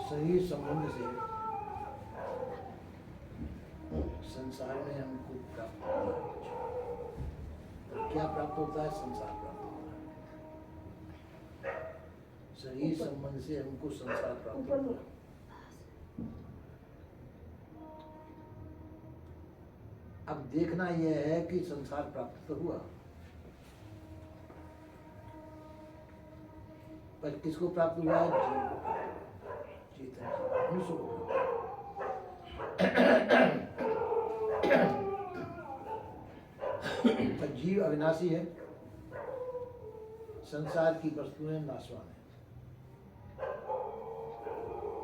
शरीर संबंध से संसार में हमको प्राप्त होता है कुछ। तो क्या प्राप्त होता है? संसार प्राप्त होता है। शरीर संबंध से हमको संसार प्राप्त होता है। अब देखना यह है कि संसार प्राप्त तो हुआ, पर किसको प्राप्त हुआ है? जीव को प्राप्त हुआ, चेतन मनुष्य को पर जीव अविनाशी है, संसार की वस्तुएं नाशवान है।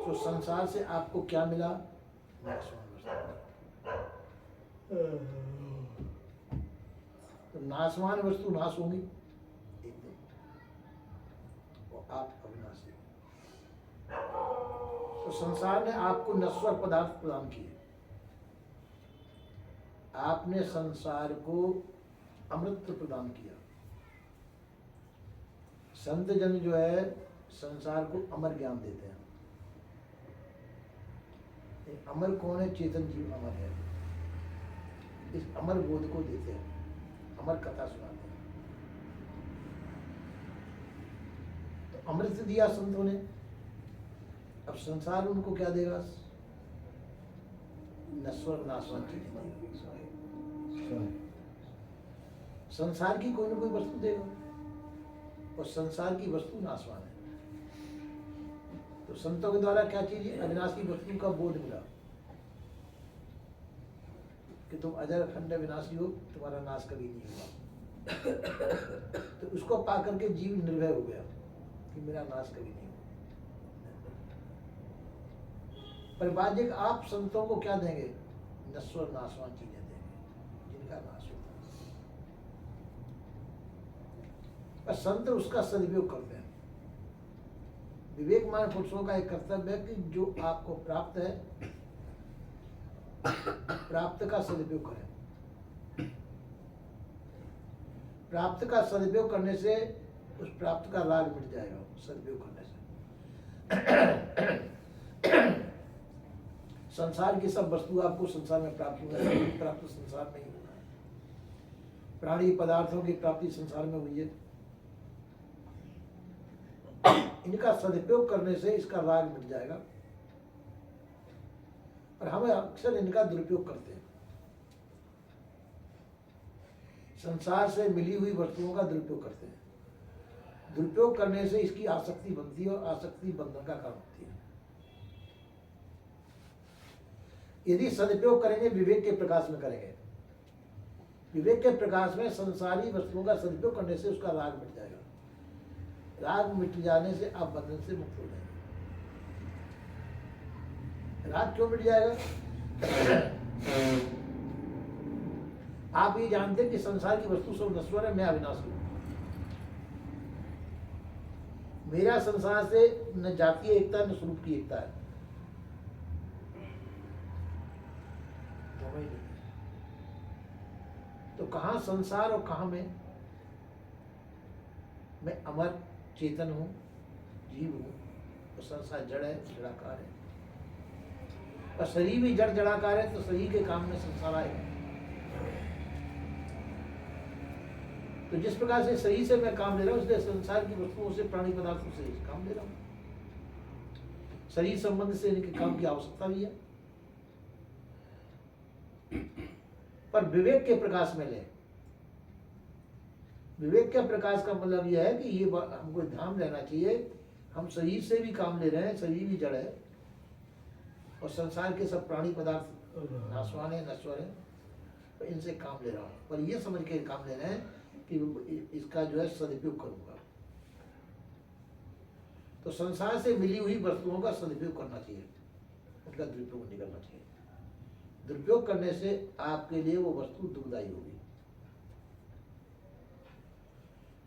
तो संसार से आपको क्या मिला? नाशवान वस्तु। तो नाशवान वस्तु नाश होंगी एक दिन, और आप अविनाशी। तो संसार ने आपको नश्वर पदार्थ प्रदान किए, आपने संसार को अमृत प्रदान किया। संत जन जो है संसार को अमर ज्ञान देते हैं। अमर कौन है? चेतन जीव अमर है। इस अमर बोध को देते हैं, अमर कथा सुनाते हैं। तो अमृत दिया संतों ने, अब संसार उनको क्या देगा? नश्वर नाशवान चीजें देगा। संसार की कोई ना कोई वस्तु देगा, और संसार की वस्तु नाशवान है। तो संतों के द्वारा क्या चीज है? अविनाशी वस्तु का बोध मिला कि तुम अजर अखंड विनाशी हो, तुम्हारा नाश कभी नहीं हुआ। तो उसको पा करके जीव निर्भय हो गया कि मेरा नाश कभी नहीं होगा। पर बाद एक आप संतों को क्या देंगे? नश्वर नाशवान चीजें देंगे जिनका नाश होता है। पर संत उसका सदुपयोग करते हैं। विवेकमान पुरुषों का एक कर्तव्य है कि जो आपको प्राप्त है, प्राप्त का सदुपयोग करें। प्राप्त का सदुपयोग करने से उस प्राप्त का राग मिट जाएगा, सदुपयोग करने से। संसार की सब वस्तु आपको संसार में प्राप्त होना है, प्राप्त संसार में ही होना है। प्राणी पदार्थों की प्राप्ति संसार में हुई है। इनका सदुपयोग करने से इसका राग मिट जाएगा। और हम अक्सर इनका दुरुपयोग करते हैं। संसार से मिली हुई वस्तुओं का दुरुपयोग करते हैं। दुरुपयोग करने से इसकी आसक्ति बनती है, और आसक्ति बंधन का कारण होती है। यदि सदुपयोग करेंगे, विवेक के प्रकाश में करेंगे, विवेक के प्रकाश में संसारी वस्तुओं का सदुपयोग करने से उसका राग मिट जाएगा। राग मिट जाने से आप बंधन से मुक्त हो जाएंगे। राग क्यों मिट जाएगा? आप ये जानते हैं कि संसार की वस्तु सब नश्वर है, मैं अविनाशी हूं। मेरा संसार से न जातीय एकता न स्वरूप की एकता है। तो कहां संसार और कहां मैं अमर चेतन हूं, जीव हूं, और संसार जड़ है, जड़ाकार है। और शरीर भी जड़ जड़ाकार है, तो शरीर के काम में संसार आएगा। तो जिस प्रकार से शरीर से मैं काम ले रहा हूं, इसलिए संसार की वस्तुओं से, प्राणी पदार्थों से काम ले रहा हूं। शरीर संबंध से इनके काम की आवश्यकता भी है। पर विवेक के प्रकाश में ले। विवेक के प्रकाश का मतलब यह है कि ये हमको ध्यान रहना चाहिए, हम शरीर से भी काम ले रहे हैं, शरीर भी जड़ है, और संसार के सब प्राणी पदार्थ नाशवान है, नश्वर है, तो इनसे काम ले रहा हूँ। पर ये समझ के काम ले रहे हैं कि इसका जो है सदुपयोग करूंगा। तो संसार से मिली हुई वस्तुओं का सदुपयोग करना चाहिए, उनका दुरुपयोग नहीं करना चाहिए। दुरुपयोग करने से आपके लिए वो वस्तु दुखदायी होगी।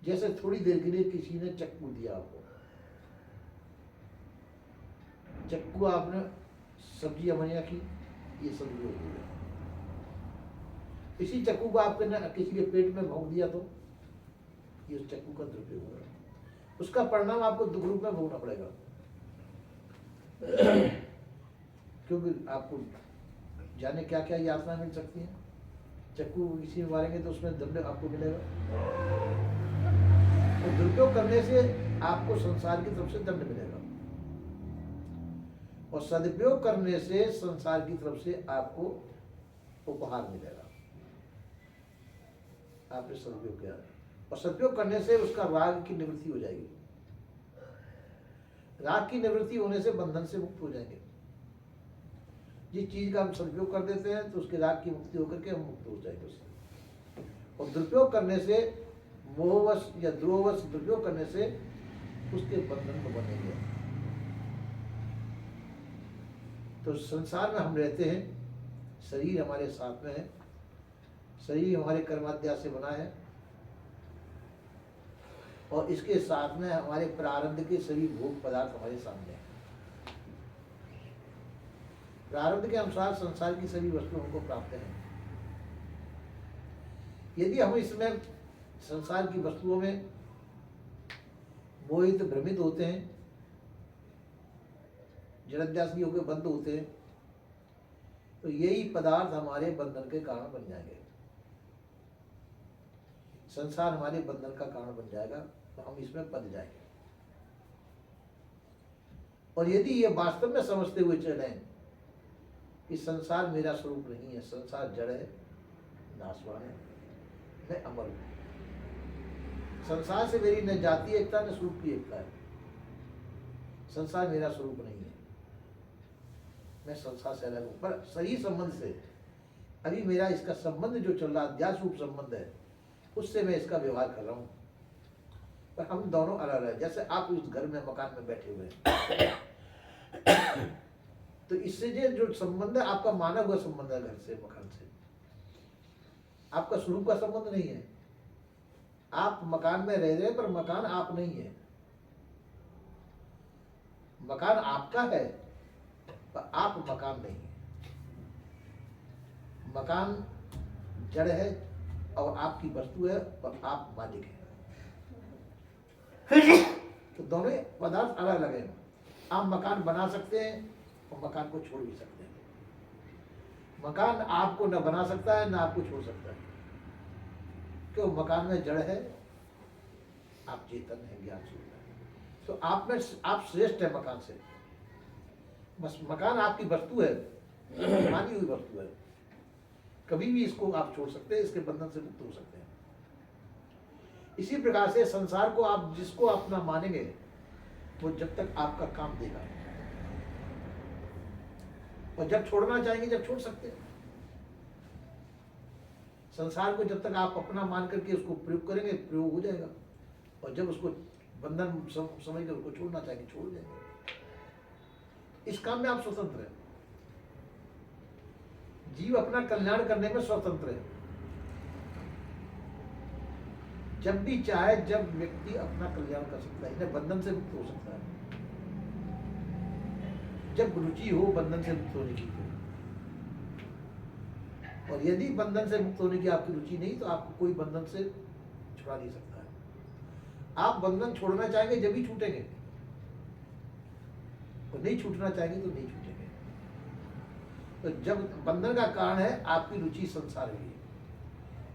जैसे थोड़ी देर के लिए किसी ने चक्कू दिया आपको, चक्कू आपने सब्जी अमनिया की, ये सब हो गया। इसी चक्कू को आपने किसी के पेट में भोंक दिया, तो ये उस चक्कू का दुरुपयोग होगा। उसका परिणाम आपको दुख रूप में भोगना पड़ेगा। क्योंकि आपको जाने क्या क्या यातना मिल सकती है। चक्कू किसी में मारेंगे तो उसमें दंड आपको मिलेगा। तो दुरुपयोग करने से आपको संसार की तरफ से दंड मिलेगा, और सदुपयोग करने से संसार की तरफ से आपको उपहार मिलेगा। आपने सदुपयोग किया, और सदुपयोग करने से उसका राग की निवृत्ति हो जाएगी। राग की निवृत्ति होने से बंधन से मुक्त हो जाएंगे। जिस चीज का हम सदुपयोग कर देते हैं तो उसके राग की मुक्ति होकर के हम मुक्त हो जाएंगे उससे। और दुरुपयोग करने से, मोहवश या द्रोहवश दुरुपयोग करने से उसके बंधन को बनेंगे। तो संसार में हम रहते हैं, शरीर हमारे साथ में है, शरीर हमारे कर्माध्यास से बना है, और इसके साथ में हमारे प्रारब्ध के सभी भोग पदार्थ हमारे सामने हैं। प्रारब्ध के अनुसार संसार की सभी वस्तुओं हमको प्राप्त है। यदि हम इसमें संसार की वस्तुओं में मोहित भ्रमित होते हैं, जड़ध्यासी होकर बंद होते हैं, तो यही पदार्थ हमारे बंधन के कारण बन जाएंगे। संसार हमारे बंधन का कारण बन जाएगा, तो हम इसमें बंध जाएंगे। और यदि ये वास्तव में समझते हुए चलें कि संसार मेरा स्वरूप नहीं है, संसार जड़ है, नाशवान है, मैं अमर हूं, संसार से मेरी न जाति एकता न स्वरूप की एकता है, संसार मेरा स्वरूप नहीं है, मैं संसार से अलग हूं। पर सही संबंध से अभी मेरा इसका संबंध जो चल रहा अध्यास रूप संबंध है, उससे मैं इसका व्यवहार कर रहा हूं। पर हम दोनों अलग है। जैसे आप इस घर में मकान में बैठे हुए हैं, तो इससे जो संबंध है आपका माना हुआ संबंध है, घर से मकान से, आपका स्वरूप का संबंध नहीं है। आप मकान में रह रहे हैं पर मकान आप नहीं है। मकान आपका है पर आप मकान नहीं है। मकान जड़ है और आपकी वस्तु है और आप मालिक है। तो दोनों पदार्थ अलग अलग हैं। आप मकान बना सकते हैं और मकान को छोड़ भी सकते हैं। मकान आपको न बना सकता है न आपको छोड़ सकता है, क्यों? मकान में जड़ है, आप चेतन है, ज्ञान स्वरूप है। तो आप में आप श्रेष्ठ है मकान से। बस मकान आपकी वस्तु है, मानी हुई वस्तु है, कभी भी इसको आप छोड़ सकते हैं, इसके बंधन से मुक्त हो सकते हैं। इसी प्रकार से संसार को आप जिसको अपना मानेंगे वो जब तक आपका काम देगा, और जब छोड़ना चाहेंगे जब छोड़ सकते हैं। संसार को जब तक आप अपना मान करके उसको प्रयोग करेंगे, प्रयोग हो जाएगा, और जब उसको बंधन समझ कर उसको छोड़ना चाहेंगे छोड़ देंगे। इस काम में आप स्वतंत्र हैं। जीव अपना कल्याण करने में स्वतंत्र है। जब भी चाहे जब व्यक्ति अपना कल्याण कर सकता है, इन्हें बंधन से मुक्त हो सकता है, जब रुचि हो बंधन से मुक्त होने की। और यदि बंधन से मुक्त होने की आपकी रुचि नहीं तो आपको कोई बंधन से छुड़ा नहीं सकता है। आप बंधन छोड़ना चाहेंगे जब ही छूटेंगे, और नहीं छूटना चाहेंगे तो नहीं छूटेंगे। तो जब बंधन का कारण है आपकी रुचि संसार की,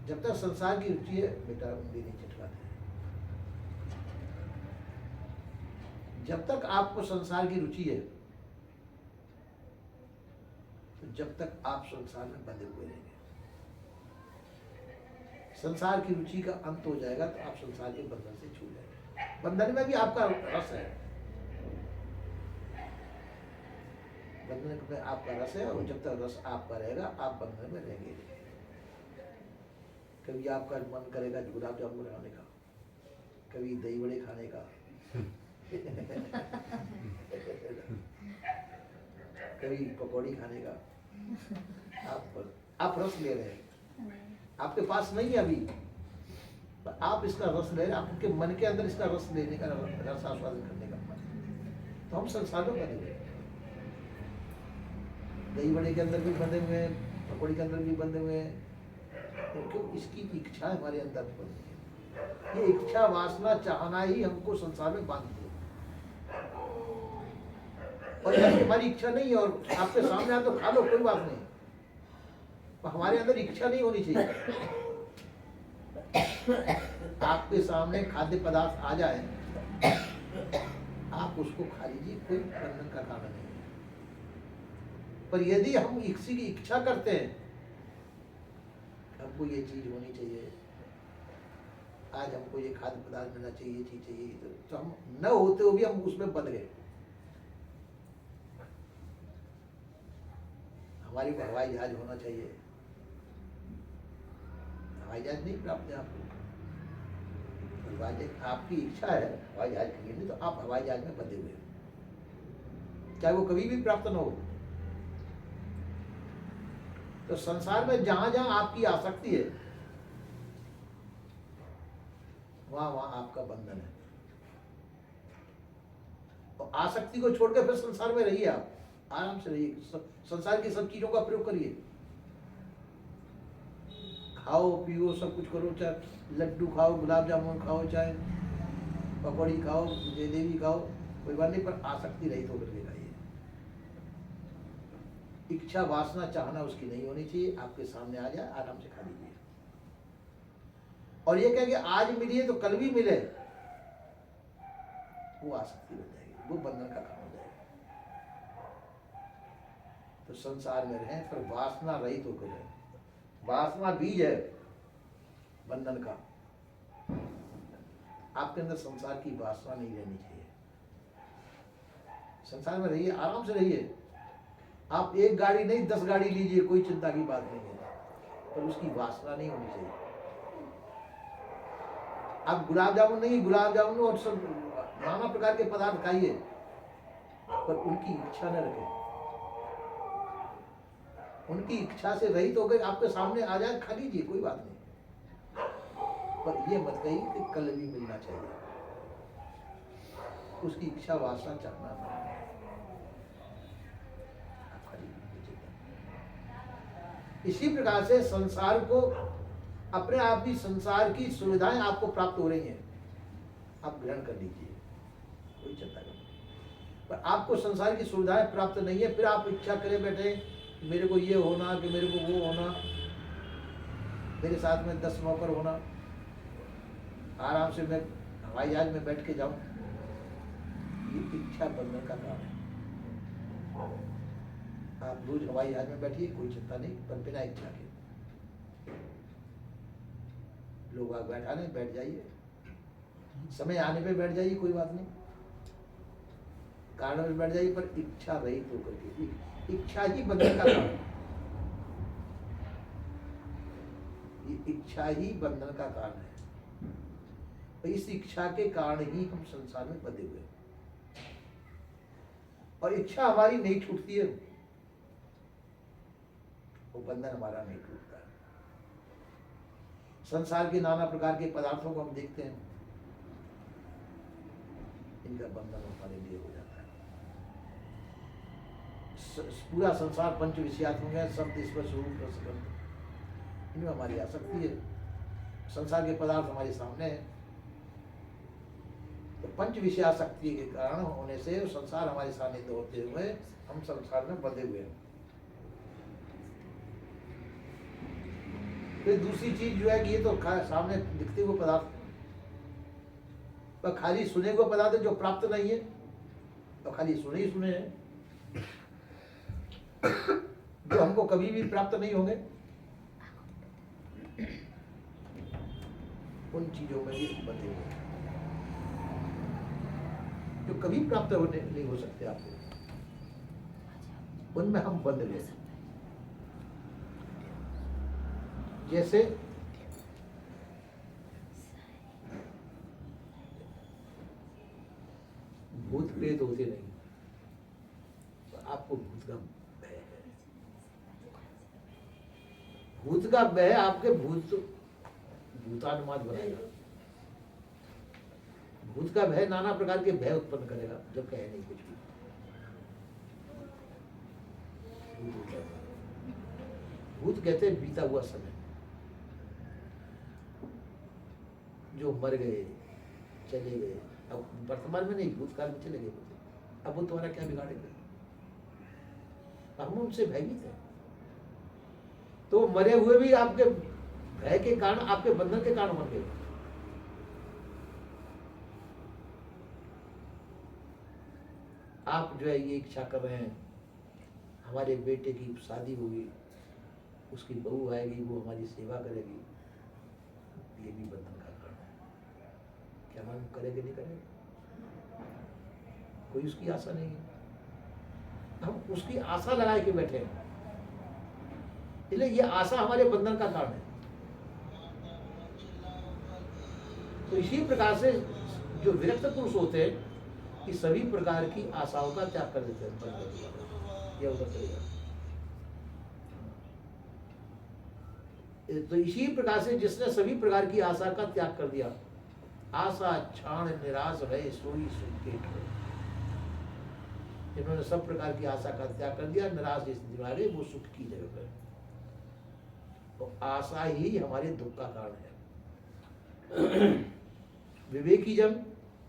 जब तक संसार की रुचि है बेटा उंगली नहीं चटकाते हैं। जब तक आपको संसार की रुचि है तो जब तक आप संसार में बंधे हुए रहेंगे। संसार की रुचि का अंत हो जाएगा तो आप संसार के बंधन से छूट जाएंगे। बंधन में भी आपका रस है, बंधन में आपका रस है, और जब तक रस आपका रहेगा आप बंधन में रहेंगे। कभी आपका मन करेगा गुलाब जामुन खाने का, कभी दही बड़े खाने का, कभी पकौड़ी खाने का। आप रस ले रहे हैं, आपके पास नहीं है अभी, पर आप इसका रस ले रहे हैं। आपके मन के अंदर इसका रस लेने का, रस आस्वादन करने का मन। तो हम संसारों बने हुए, दही बड़े के अंदर भी बंधे हुए हैं, पकौड़ी के अंदर भी बंधे हुए हैं, क्योंकि इसकी इच्छा हमारे अंदर बनती है। ये इच्छा वासना चाहना ही हमको संसार में बांधती है। और ऐसी हमारी इच्छा नहीं है, और आपके सामने आए तो खा लो, कोई बात नहीं, पर हमारे अंदर इच्छा नहीं होनी चाहिए। आपके सामने खाद्य पदार्थ आ जाए, आप उसको खा लीजिए, कोई बंधन का कारण नहीं है। पर यदि हम किसी की इच्छा करते हैं, हमको ये चीज होनी चाहिए, आज हमको ये खाद्य पदार्थ मिलना चाहिए, ये चीज चाहिए, तो हम न होते हुए भी हम उसमें बंध गए। हमारी को हवाई जहाज होना चाहिए, हवाई जहाज नहीं प्राप्त है आपको, हवाई जहाज आपकी इच्छा है हवाई जहाज खरीदने, तो आप हवाई जहाज में बंधे हुए हैं, चाहे वो कभी भी प्राप्त न हो। तो संसार में जहां जहां आपकी आसक्ति है, वहां वहां आपका बंधन है। और आसक्ति को छोड़कर फिर संसार में रहिए, आप आराम से रहिए, संसार की सब चीजों का प्रयोग करिए, खाओ पियो सब कुछ करो, चाहे लड्डू खाओ, गुलाब जामुन खाओ, चाहे पकौड़ी खाओ, जलेबी खाओ, कोई बात नहीं, पर आसक्ति रहित होकर के खाइए। इच्छा वासना चाहना उसकी नहीं होनी चाहिए, आपके सामने आ जाए आराम से खा लीजिए। और ये कहेंगे आज मिलिए तो कल भी मिले, वो आसक्ति बन जाएगी, वो बंधन का काम हो जाएगा। तो संसार में रहें पर वासना रहित होकर रहें। वासना बीज है बंधन का, आपके अंदर संसार की वासना नहीं रहनी चाहिए। संसार में रहिए, आराम से रहिए, आप एक गाड़ी नहीं 10 गाड़ी लीजिए, कोई चिंता की बात नहीं है, पर उसकी वासना नहीं होनी चाहिए। आप गुलाब जामुन नहीं, गुलाब जामुन और सब नाना प्रकार के पदार्थ खाइए, पर उनकी इच्छा न रखें। उनकी इच्छा से रहित हो गए, आपके सामने आ जाए खा लीजिए, कोई बात नहीं, पर ये मत कहिए कि कल भी मिलना चाहिए, उसकी इच्छा वासना चाहना नहीं। इसी प्रकार से संसार को अपने आप ही, संसार की सुविधाएं आपको प्राप्त हो रही हैं, आप ग्रहण कर लीजिए, कोई चिंता नहीं। पर आपको संसार की सुविधाएं प्राप्त नहीं है, फिर आप इच्छा करे बैठे मेरे को ये होना, कि मेरे को वो होना, मेरे साथ में 10 नौकर होना, आराम से मैं हवाई जहाज में बैठ के जाऊं, ये इच्छा बंधन का काम है। आप रोज हवाई जहाज में बैठिए, कोई चिंता नहीं, पर बिना इच्छा के। लोग आप बैठाने बैठ जाइए, समय आने पे बैठ जाइए, कोई बात नहीं, कारण में बैठ जाइए, पर इच्छा रहित होकर के। इच्छा ही बंधन का कारण, ये इच्छा ही बंधन का कारण है। तो इस इच्छा के कारण ही हम संसार में बंधे हुए, और इच्छा हमारी नहीं छूटती है, वो बंधन हमारा नहीं टूटता है। संसार के नाना प्रकार के पदार्थों को हम देखते हैं, इनका बंधन हमारे लिए हो जाता है। पूरा संसार पंच विषयात्मक है, शब्द स्पर्श रूप रसगंध, इनमें हमारी आसक्ति है। संसार के पदार्थ हमारे सामने है, तो पंच विषयासक्ति के कारण होने से संसार हमारे सानिध्य होते हुए हम संसार में बंधे हुए हैं। फिर दूसरी चीज जो है कि ये तो सामने दिखते हुए पदार्थ, पर खाली सुने हुए पदार्थ जो प्राप्त नहीं है, तो खाली सुने ही सुने हैं, जो हमको कभी भी प्राप्त नहीं होंगे, उन चीजों में भी बंधे हुए हैं, जो कभी प्राप्त होने नहीं हो सकते आपको, उनमें हम बंध गए। जैसे भूत प्रेत होते नहीं, तो आपको भूत का भय है। भूत का भय आपके भूतानुमाद बनाएगा। भूत का भय नाना प्रकार के भय उत्पन्न करेगा, जब कहे नहीं कुछ भी। भूत कहते हैं बीता हुआ समय, जो मर गए चले गए, अब वर्तमान में नहीं, भूतकाल में चले गए, अब वो तुम्हारा क्या बिगाड़ेंगे? हम उनसे भयभीत हैं। तो मरे हुए भी आपके भय के कारण, आपके बंधन के कारण मर गए। आप जो है ये इच्छा कर रहे हैं हमारे बेटे की शादी होगी, उसकी बहू आएगी, वो हमारी सेवा करेगी, ये भी बंधन का कारण है। क्या मालूम करेंगे नहीं करेंगे, कोई उसकी आशा नहीं है। हम उसकी आशा लगाए के बैठे हैं, इसलिए ये आशा हमारे बंधन का कारण है। तो इसी प्रकार से जो विरक्त पुरुष होते हैं कि सभी प्रकार की आशाओं का त्याग कर देते हैं, यह उधर चलेगा। तो इसी प्रकार से जिसने सभी प्रकार की आशा का त्याग कर दिया, आशा क्षाण निराश रहे सोई सुख के ठोर। जिन्होंने सब प्रकार की आशा का त्याग कर दिया, निराश स्थिति में आ गए, वो सुख की जगह पर। तो आशा ही हमारे दुख का कारण है। विवेकी जन,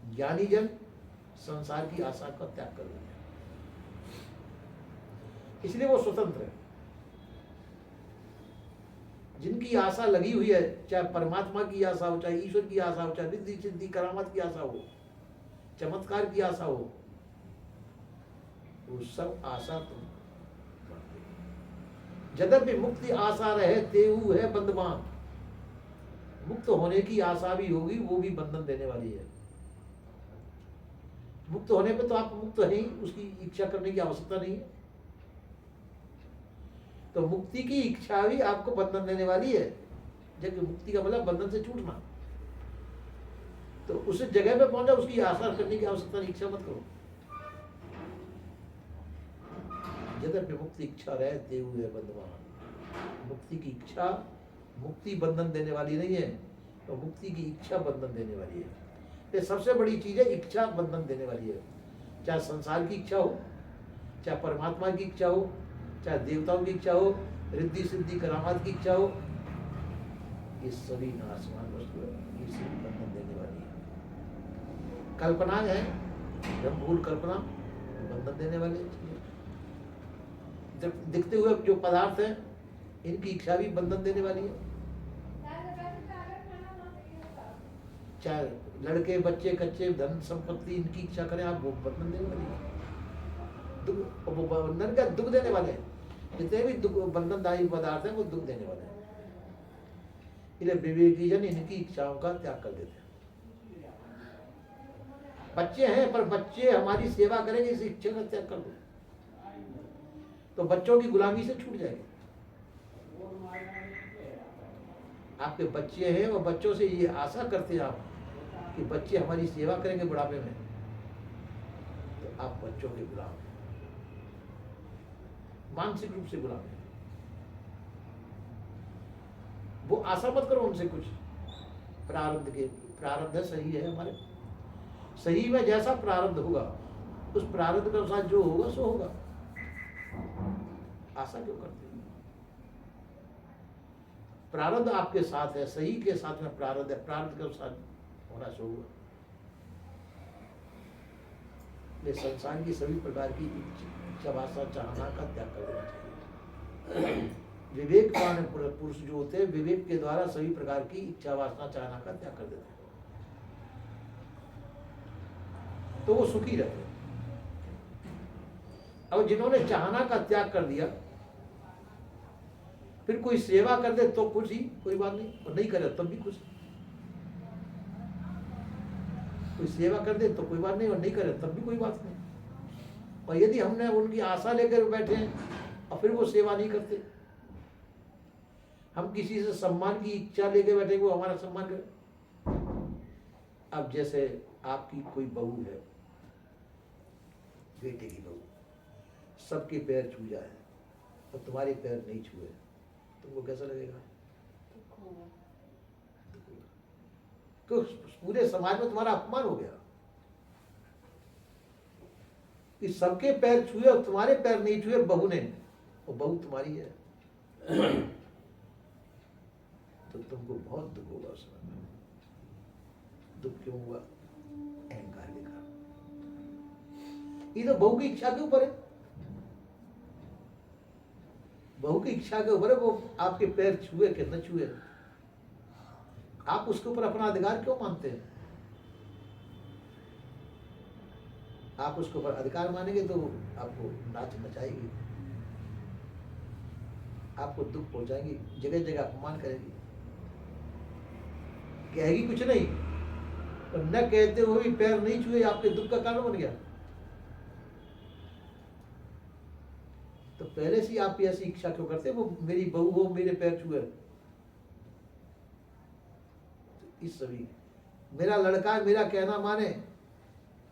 ज्ञानी जन संसार की आशा का त्याग कर दिया, इसलिए वो स्वतंत्र है। जिनकी आशा लगी हुई है, चाहे परमात्मा की आशा हो, चाहे ईश्वर की आशा हो, चाहे रिद्धि सिद्धि करामात की आशा हो, चमत्कार की आशा हो, वो सब आशा तुम जद्यपि मुक्ति आशा रहे तेऊ है बंधमान। मुक्त होने की आशा भी होगी, वो भी बंधन देने वाली है। मुक्त होने पे तो आप मुक्त हैं, उसकी इच्छा करने की आवश्यकता नहीं है। तो मुक्ति की इच्छा भी आपको बंधन देने वाली है, जबकि मुक्ति का मतलब बंधन से छूटना। तो उस जगह पे पहुंचा, उसकी आशा करने की आवश्यकता नहीं, इच्छा मत करो। यद्यपि मुक्ति इच्छा रहे तेऊ है बंधमान। मुक्ति की इच्छा मुक्ति बंधन देने वाली नहीं है, तो मुक्ति की इच्छा बंधन देने वाली है। ये सबसे बड़ी चीज है, इच्छा बंधन देने वाली है। चाहे संसार की इच्छा हो, चाहे परमात्मा की इच्छा हो, चाहे देवताओं की इच्छा हो, रिद्धि सिद्धि करामात की इच्छा हो, ये सभी नाशवान वस्तु है, ये सभी बंधन देने वाली है। कल्पना है, भूल कल्पना बंधन देने वाली चीज। दिखते हुए जो पदार्थ है, इनकी इच्छा भी बंधन देने वाली है। चाहे लड़के बच्चे कच्चे धन संपत्ति इनकी इच्छा करें आप, वो बंधन देने वाली है। बंधन का दुख देने वाले हैं, जितने भी दुख बंधनदायी पदार्थ हैं वो दुख देने वाले हैं। इसलिए विवेकी जन इनकी इच्छाओं का त्याग कर देते हैं। बच्चे हैं पर बच्चे हमारी सेवा करेंगे, इस इच्छा का त्याग कर दो तो बच्चों की गुलामी से छूट जाएंगे। आपके बच्चे हैं और बच्चों से ये आशा करते हैं आप कि बच्चे हमारी सेवा करेंगे बुढ़ापे में, तो आप बच्चों के गुलाम हैं, मानसिक रूप से गुलाम हैं। वो आशा मत करो उनसे कुछ। प्रारब्ध के प्रारब्ध सही है हमारे, सही में जैसा प्रारब्ध होगा उस प्रारब्ध के अनुसार जो होगा सो होगा। आशा क्यों करते हैं? प्रारब्ध आपके साथ है, सही के साथ में प्रारब्ध है, प्रारब्ध के अनुसार होना सो होगा। ये संसार की सभी प्रकार की इच्छा वासना चाहना का त्याग कर देना चाहिए। विवेकवान पुरुष जो होते हैं, विवेक के द्वारा सभी प्रकार की इच्छा वासना चाहना का त्याग कर देते हैं, तो वो सुखी रहते हैं। अब जिन्होंने चाहना का त्याग कर दिया, फिर कोई सेवा कर दे तो खुश ही, कोई बात नहीं, और नहीं करे तब भी खुश। कोई सेवा कर दे तो कोई बात नहीं, और नहीं करे तब भी कोई बात नहीं। और यदि हमने उनकी आशा लेकर बैठे हैं और फिर वो सेवा नहीं करते, हम किसी से सम्मान की इच्छा लेकर बैठे, वो हमारा सम्मान करे। अब जैसे आपकी कोई बहू है, बेटे की बहू, सबके पैर छू जाए और तुम्हारे पैर नहीं छुए, तुमको कैसा लगेगा? क्यों? पूरे समाज में तुम्हारा अपमान हो गया कि सबके पैर छुए और तुम्हारे पैर नहीं छुए बहू ने, और बहू तुम्हारी है। तो तुमको बहुत दुख होगा उस समय। दुख क्यों हुआ? अहंकार के कारण। ये तो बहू की इच्छा के ऊपर है। बहू की इच्छा के ऊपर है वो आपके पैर छुए कि न छुए, आप उसके ऊपर अपना अधिकार क्यों मानते हैं? आप उसके ऊपर अधिकार मानेंगे तो आपको नाच नचाएगी, आपको दुख पहुंचाएंगी, जगह जगह अपमान करेगी, कहेगी कुछ नहीं, और न कहते हुए भी पैर नहीं छुए आपके दुख का कारण बन गया। तो पहले से आप ऐसी इच्छा क्यों करते, वो मेरी बहू हो, मेरे पैर छुए। तो इस सभी मेरा लड़का मेरा कहना माने,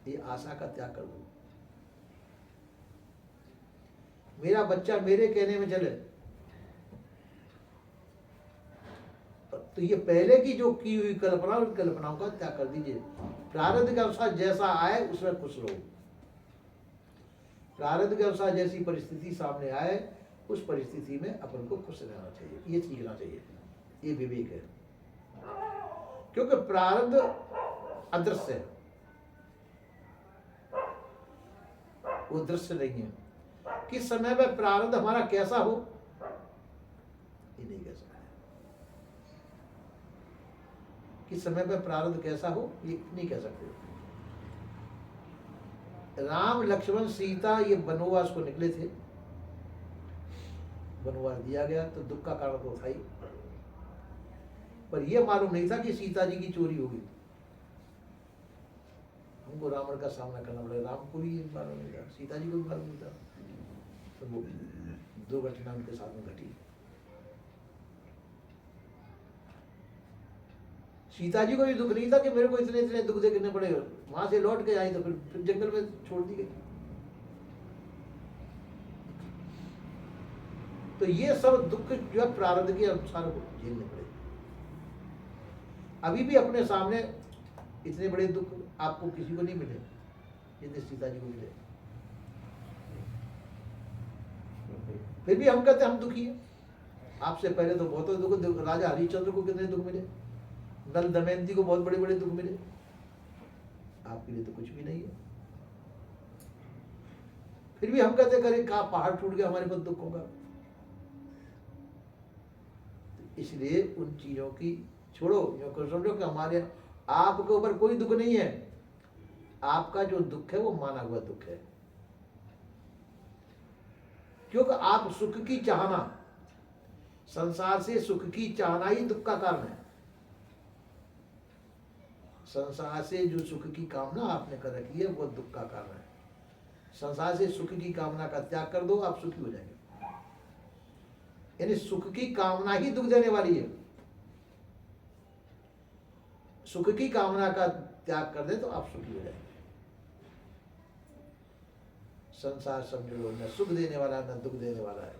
ये आशा का त्याग कर दो। मेरा बच्चा मेरे कहने में चले, तो ये पहले की जो की हुई कल्पना, उन कल्पनाओं का त्याग कर दीजिए। प्रारब्ध के अनुसार जैसा आए उसमें खुश रहो। प्रारब्ध के अनुसार जैसी परिस्थिति सामने आए उस परिस्थिति में अपन को खुश रहना चाहिए, ये सीखना चाहिए, ये विवेक है। क्योंकि प्रारब्ध अदृश्य है, वो दृश्य नहीं है। किस समय में प्रारब्ध हमारा कैसा हो ये नहीं कह सकते, किस समय में प्रारब्ध कैसा हो ये नहीं कह सकते। राम लक्ष्मण सीता ये वनवास को निकले थे, वनवास दिया गया तो दुख का कारण तो था ही, पर यह मालूम नहीं था कि सीता जी की चोरी होगी, हमको रावण का सामना करना पड़ेगा। राम को भी ये मालूम नहीं था, सीता जी को भी मालूम नहीं था, तो वो दो घटना उनके साथ में घटी। सीता जी को भी दुख नहीं था कि मेरे को इतने इतने दुख देखने पड़े, वहां से लौट के आई तो फिर जंगल में छोड़ दी गई। तो ये सब दुख जो है प्रारब्ध के अनुसार झेलने पड़े। अभी भी अपने सामने इतने बड़े दुख आपको किसी को नहीं मिले जितने सीता जी को मिले, फिर भी हम कहते हैं हम दुखी हैं। आपसे पहले तो बहुत दुख, राजा हरिश्चंद्र को कितने दुख मिले, नल दमयंती को बहुत बड़े बड़े दुख मिले, आपके लिए तो कुछ भी नहीं है। फिर भी हम कहते करें कहा पहाड़ टूट गया हमारे पास दुख होगा। इसलिए उन चीजों की छोड़ो, यो समझो कि हमारे आपके ऊपर कोई दुख नहीं है, आपका जो दुख है वो माना हुआ दुख है, क्योंकि आप सुख की चाहना, संसार से सुख की चाहना ही दुख का कारण है। संसार से जो सुख की कामना आपने कर रखी है वो दुख का कारण है। संसार से सुख की कामना का त्याग कर दो, आप सुखी हो जाएंगे। यानी सुख की कामना ही दुख देने वाली है। सुख की कामना का त्याग कर दे तो आप सुखी हो जाएंगे। संसार समझो न सुख देने वाला न दुख देने वाला है।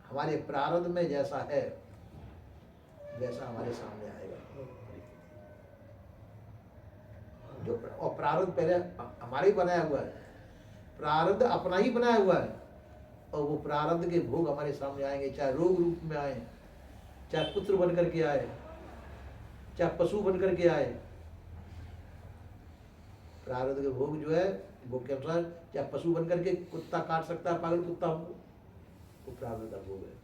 हमारे प्रारब्ध में जैसा है वैसा हमारे सामने आएगा। जो और प्रारब्ध पहले हमारे ही बनाया हुआ है, प्रारब्ध अपना ही बनाया हुआ है, और वो प्रारब्ध के भोग हमारे सामने आएंगे, चाहे रोग रूप में आए, चाहे पुत्र बन करके आए, चाहे पशु बन करके आए। प्रारब्ध के भोग जो है भोग के अनुसार, चाहे पशु बन करके कुत्ता काट सकता है, पागल कुत्ता हमको, वो प्रारब्ध का भोग है।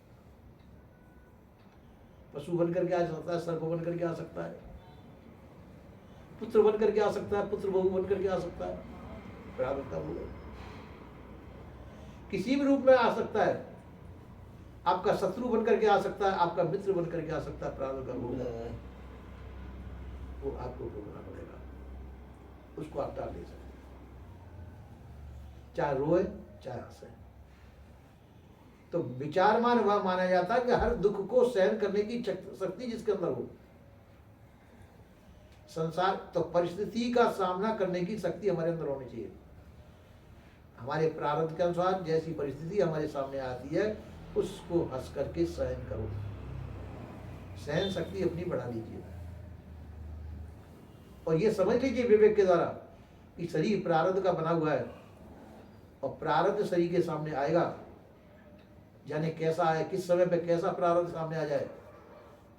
पशु बन करके आ सकता है, सर्प बन करके आ सकता है, पुत्र बन करके आ सकता है, पुत्र बहु बन करके आ सकता है, प्रारब्ध का भोग है। किसी भी रूप में आ सकता है, आपका शत्रु बन करके आ सकता है, आपका मित्र बन करके आ सकता है, प्रारब्ध का भोग है, वो आपको भोगना पड़ेगा, उसको आप टाल नहीं सकते, चाहे रोए चाहे हंसे। तो विचारमान वह माना जाता है कि हर दुख को सहन करने की शक्ति जिसके अंदर हो। संसार तो परिस्थिति का सामना करने की शक्ति हमारे अंदर होनी चाहिए। हमारे प्रारब्ध के अनुसार जैसी परिस्थिति हमारे सामने आती है उसको हंस करके सहन करो, सहन शक्ति अपनी बढ़ा लीजिए, और ये समझ लीजिए विवेक के द्वारा कि शरीर प्रारब्ध का बना हुआ है, और प्रारब्ध शरीर के सामने आएगा, जाने कैसा है, किस समय पे कैसा प्रारब्ध सामने आ जाए।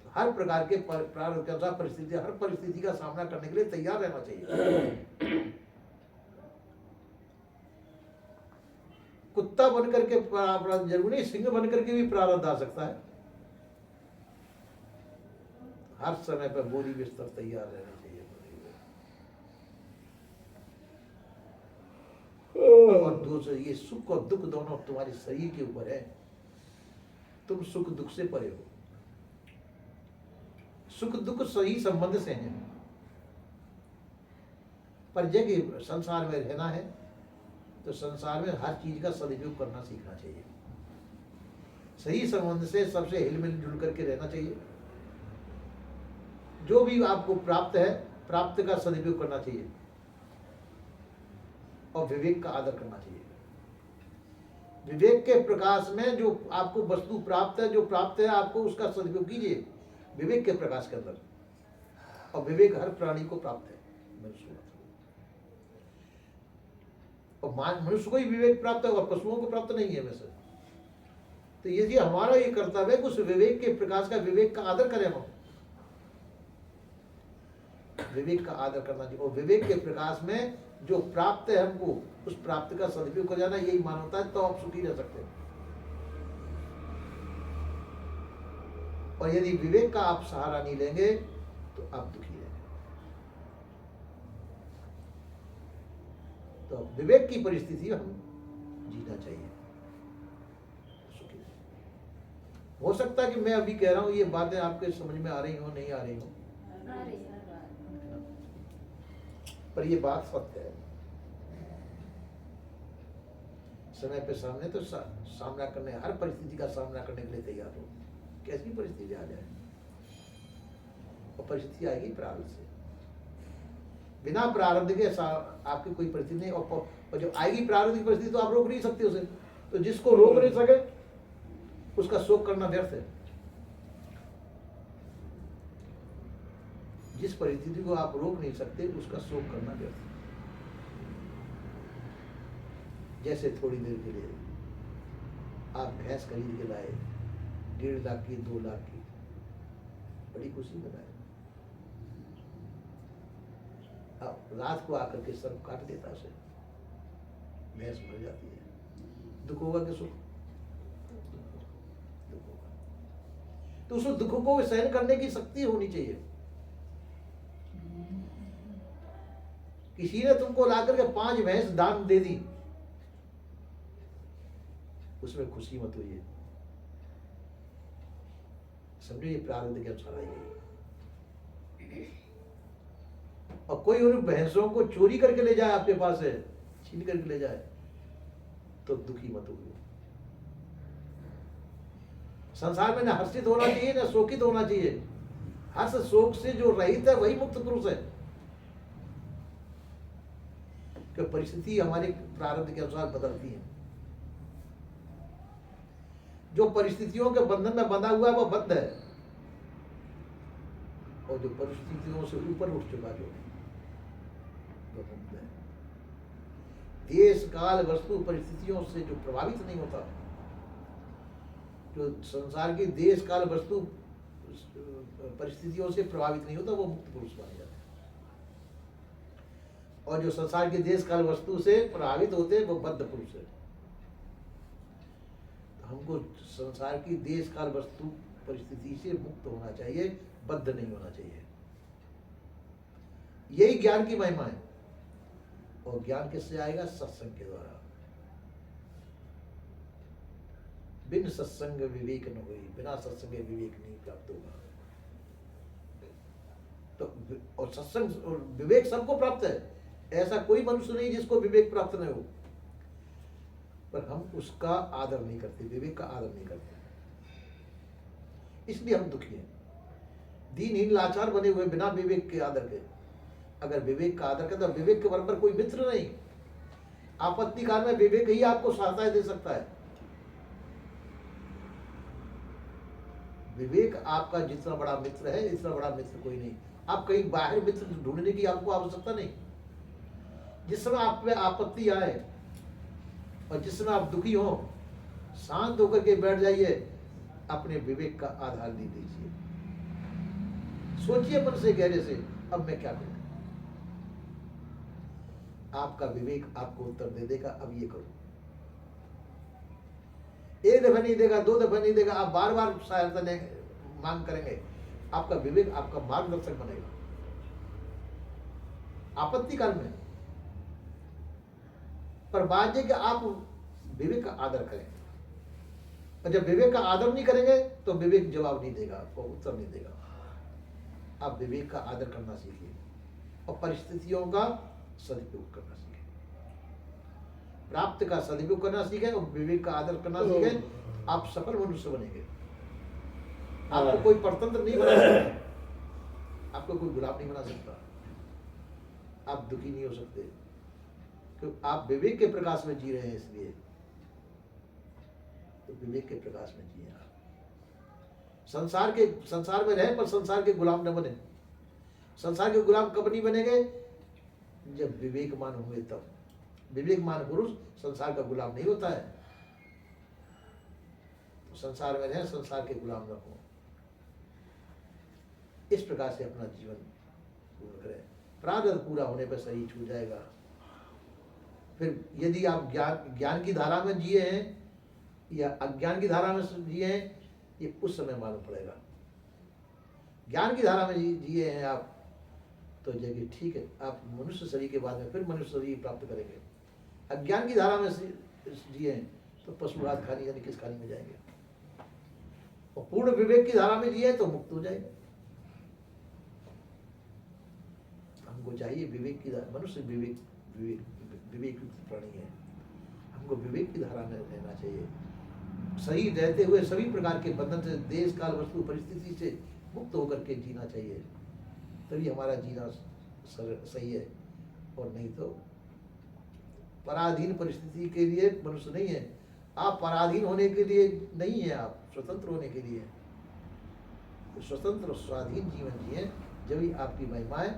तो हर प्रकार के प्रारब्ध के अनुसार परिस्थिति, हर परिस्थिति का सामना करने के लिए तैयार रहना चाहिए। कुत्ता कुत्ता बन करके जरूरी नहीं, सिंह बन करके भी प्रारब्ध आ सकता है। हर समय पर बोरी बिस्तर तैयार रहना चाहिए। और दूसरा, ये सुख और दुख दोनों तुम्हारे शरीर के ऊपर है। तुम सुख दुख से परे हो। सुख दुख सही संबंध से हैं, पर जब संसार में रहना है तो संसार में हर चीज का सदुपयोग करना सीखना चाहिए। सही संबंध से सबसे हिलमिल जुल करके रहना चाहिए। जो भी आपको प्राप्त है, प्राप्त का सदुपयोग करना चाहिए और विवेक का आदर करना चाहिए। विवेक के प्रकाश में जो आपको वस्तु प्राप्त है, जो प्राप्त है आपको उसका सदुपयोग कीजिए विवेक के प्रकाश के अंदर। और विवेक हर प्राणी को प्राप्त है, मनुष्य और मनुष्य को ही विवेक प्राप्त है और पशुओं को प्राप्त नहीं है वैसे। तो यदि हमारा ये कर्तव्य है कि उस विवेक के प्रकाश का, विवेक का आदर करें हम। विवेक का आदर करना चाहिए और विवेक के प्रकाश में जो प्राप्त है हमको, उस प्राप्त का सदुपयोग कर जाना, यही मानवता है। तो आप सुखी रह सकते हैं। और यदि विवेक का आप सहारा नहीं लेंगे तो आप दुखी रहेंगे। तो विवेक की परिस्थिति हम जीना चाहिए, सुखी रहें। हो सकता है कि मैं अभी कह रहा हूं ये बातें आपके समझ में आ रही हो, नहीं आ रही हो, पर ये बात सत्य है। समय पे सामने तो सामना करने, हर परिस्थिति का सामना करने के लिए तैयार हो। कैसी परिस्थिति आ जाए, और परिस्थिति आएगी प्रारब्ध से। बिना प्रारब्ध के आपकी कोई परिस्थिति नहीं। और जो आएगी प्रारब्ध की परिस्थिति तो आप रोक नहीं सकते उसे। तो जिसको रोक नहीं सके उसका शोक करना व्यर्थ है। जिस परिस्थिति को आप रोक नहीं सकते उसका शोक करना व्यर्थ है। जैसे थोड़ी देर के लिए आप भैंस खरीद के लाए, 1.5 लाख की, 2 लाख की, बड़ी खुशी में लाए। अब रात को आकर के सर्प काट देता उसे, भैंस मर जाती है। दुख होगा कि सुख? दुख होगा। तो उस दुख को सहन करने की शक्ति होनी चाहिए। किसी ने तुमको लाकर के 5 भैंस दान दे दी, उसमें खुशी मत हुई है। समझो ये प्रारब्ध के अनुसार आई गई। और कोई उन भैंसों को चोरी करके ले जाए, आपके पास है, छीन करके ले जाए, तो दुखी मत हुई। संसार में ना हर्षित होना चाहिए ना शोकित होना चाहिए। हर्ष शोक से जो रहित है वही मुक्त पुरुष है। कि परिस्थिति हमारे प्रारब्ध के अनुसार बदलती है। जो परिस्थितियों के बंधन में बंधा हुआ है वो बद्ध है, और जो परिस्थितियों से ऊपर उठ चुका जो वो मुक्त है। देश काल वस्तु परिस्थितियों से जो प्रभावित नहीं होता, जो संसार की देश काल वस्तु परिस्थितियों से प्रभावित नहीं होता, वो मुक्त पुरुष बन जाता है। और जो संसार की देश काल वस्तु से प्रभावित होते हैं वो बद्ध पुरुष है। हमको संसार की देश काल वस्तु परिस्थिति से मुक्त होना चाहिए, बद्ध नहीं होना चाहिए। यही ज्ञान की महिमा है। और ज्ञान किससे आएगा? सत्संग के द्वारा। बिन सत्संग विवेक न होई, बिना सत्संग विवेक नहीं प्राप्त होगा। तो और सत्संग और विवेक सबको प्राप्त है। ऐसा कोई मनुष्य नहीं जिसको विवेक प्राप्त न हो, पर हम उसका आदर नहीं करते, विवेक का आदर नहीं करते, इसलिए हम दुखी हैं। दीनहीन लाचार बने हुए बिना विवेक के आदर के। अगर विवेक का आदर करते, तो विवेक के बराबर कोई मित्र नहीं। आपत्ति काल में विवेक ही आपको सहायता दे सकता है। विवेक आपका जितना बड़ा मित्र है, इतना बड़ा मित्र कोई नहीं। आप कहीं बाहर मित्र ढूंढने की आपको आवश्यकता नहीं। जिस समय आप में आपत्ति आए और जिस समय आप दुखी हो, शांत होकर के बैठ जाइए, अपने विवेक का आधार दे दीजिए। सोचिए मन से, गहरे से, अब मैं क्या करूं? आपका विवेक आपको उत्तर दे देगा, अब ये करो। एक दफा नहीं देगा, 2 दफा नहीं देगा, आप बार बार सहायता मांग करेंगे, आपका विवेक आपका मार्गदर्शक बनेगा आपत्ति काल में। पर बात यह कि आप विवेक का आदर करें, और जब विवेक का आदर नहीं करेंगे तो विवेक जवाब नहीं देगा, आपको उत्तर नहीं देगा। आप विवेक का आदर करना सीखिए और परिस्थितियों का सदुपयोग करना सीखें, प्राप्त का सदुपयोग करना सीखें और विवेक का आदर करना सीखें। आप सफल मनुष्य बनेंगे। आपको कोई परतंत्र नहीं बना सकता, आपको कोई गुलाम नहीं बना सकता, आप दुखी नहीं हो सकते, क्योंकि आप विवेक के प्रकाश में जी रहे हैं। इसलिए तो विवेक के प्रकाश में जिए आप। संसार में रहे पर संसार के गुलाम न बने। संसार के गुलाम कब नहीं बनेंगे? जब विवेकमान हुए तब। विवेकमान पुरुष संसार का गुलाम नहीं होता है। तो संसार में रहे, संसार के गुलाम न हो। इस प्रकार से अपना जीवन पूर्ण करें। प्रारब्ध पूरा होने पर शरीर छूट जाएगा। फिर यदि आप ज्ञान की धारा में जिए हैं या अज्ञान की धारा में जिए हैं, ये उस समय मालूम पड़ेगा। ज्ञान की धारा में जिए हैं आप तो जगह ठीक है, आप मनुष्य शरीर के बाद में फिर मनुष्य शरीर प्राप्त करेंगे। अज्ञान की धारा में जिए हैं तो पशुहात खानी यानी किस खानी में जाएंगे, और पूर्ण विवेक की धारा में जिए तो मुक्त हो जाएंगे। हमको चाहिए विवेक की धारा। मनुष्य विवेक प्राणी है, हमको विवेक की धारा में रहना चाहिए। सही रहते हुए सभी प्रकार के बंधन से, देश काल वस्तु परिस्थिति से मुक्त होकर के जीना चाहिए, तभी हमारा जीना सही है। और नहीं तो पराधीन परिस्थिति के लिए मनुष्य नहीं है। आप पराधीन होने के लिए नहीं है, आप स्वतंत्र होने के लिए। तो स्वतंत्र और स्वाधीन जीवन जिए, जब ही आपकी महिमाएं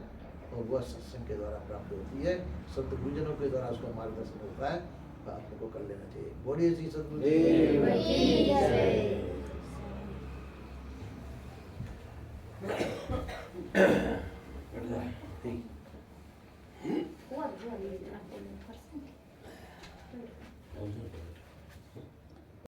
और वह सत्संग के द्वारा प्राप्त होती है, संत गुरुजनों के द्वारा उसका मार्गदर्शन होता है, तो आप लोगों को कर लेना चाहिए। बोलिए श्री सद्गुरु जी।